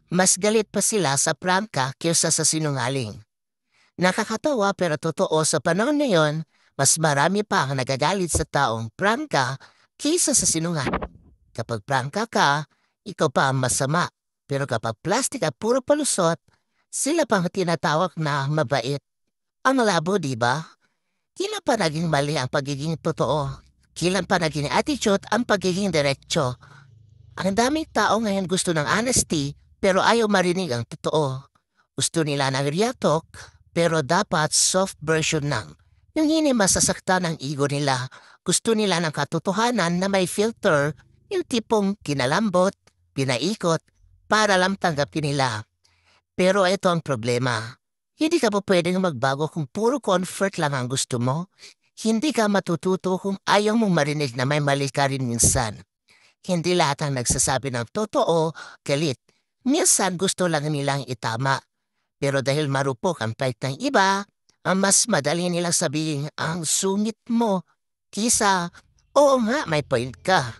Mas galit pa sila sa prangka kaysa sa sinungaling. Nakakatawa pero totoo sa panahon ngayon, mas marami pa ang nagagalit sa taong prangka kaysa sa sinungaling. Kapag prangka ka, ikaw pa ang masama. Pero kapag plastic at puro palusot, sila pang tinatawag na mabait. Ang labo, di ba? Kailan pa naging mali ang pagiging totoo? Kailan pa naging attitude ang pagiging diretsyo? Ang daming tao ngayon gusto ng honesty pero ayaw marinig ang totoo. Gusto nila ng real talk pero dapat soft version lang. Yung hindi masasaktan ang ego nila. Gusto nila ng katotohanan na may filter, yung tipong kinalambot, pinaikot, para lang tanggapin nila. Pero ito ang problema. Hindi ka pa pwedeng magbago kung puro comfort lang ang gusto mo. Hindi ka matututo kung ayaw mong marinig na may mali ka rin minsan. Hindi lahat ang nagsasabi ng totoo, galit. Minsan gusto lang nilang itama. Pero dahil marupok ang pait ng iba, ang mas madali nilang sabihin ang sungit mo. Kisa, oo nga, may point ka.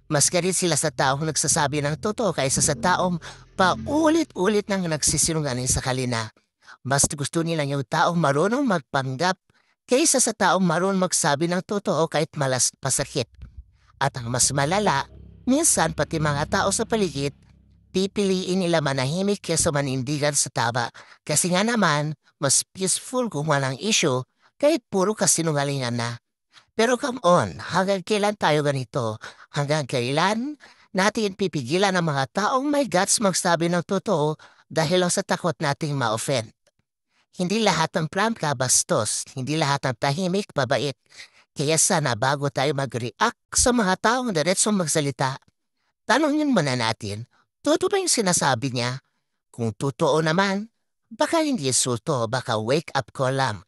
Mas galit sila sa taong nagsasabi ng totoo kaysa sa taong paulit-ulit nang nagsisinungaling sa kanila. Mas gusto nila yung taong marunong magpanggap kaysa sa taong marunong magsabi ng totoo kahit malas pasakit. At ang mas malala, minsan pati mga tao sa paligid, pipiliin nila manahimik kaysa manindigan sa taba. Kasi nga naman, mas peaceful kung walang issue kahit puro kasinungalingan na. Pero come on, hanggang kailan tayo ganito? Hanggang kailan natin pipigilan ang mga taong may guts magsabi ng totoo dahil lang sa takot nating ma-offend? Hindi lahat ng prangka bastos, hindi lahat ng tahimik babait. Kaya sana bago tayo mag-react sa mga taong diretsong magsalita, tanongin muna natin, totoo ba yung sinasabi niya? Kung totoo naman, baka hindi insulto, baka wake up call lang.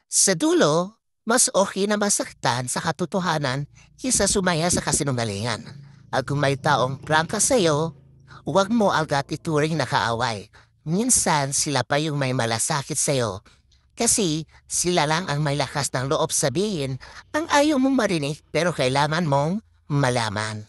Sa dulo, mas okay na masaktan sa katotohanan kaysa sumaya sa kasinungalingan. At kung may taong prangka sa'yo, huwag mo agad ituring na kaaway. Minsan sila pa yung may malasakit sa'yo. Kasi sila lang ang may lakas ng loob sabihin ang ayaw mong marinig pero kailangan mong malaman.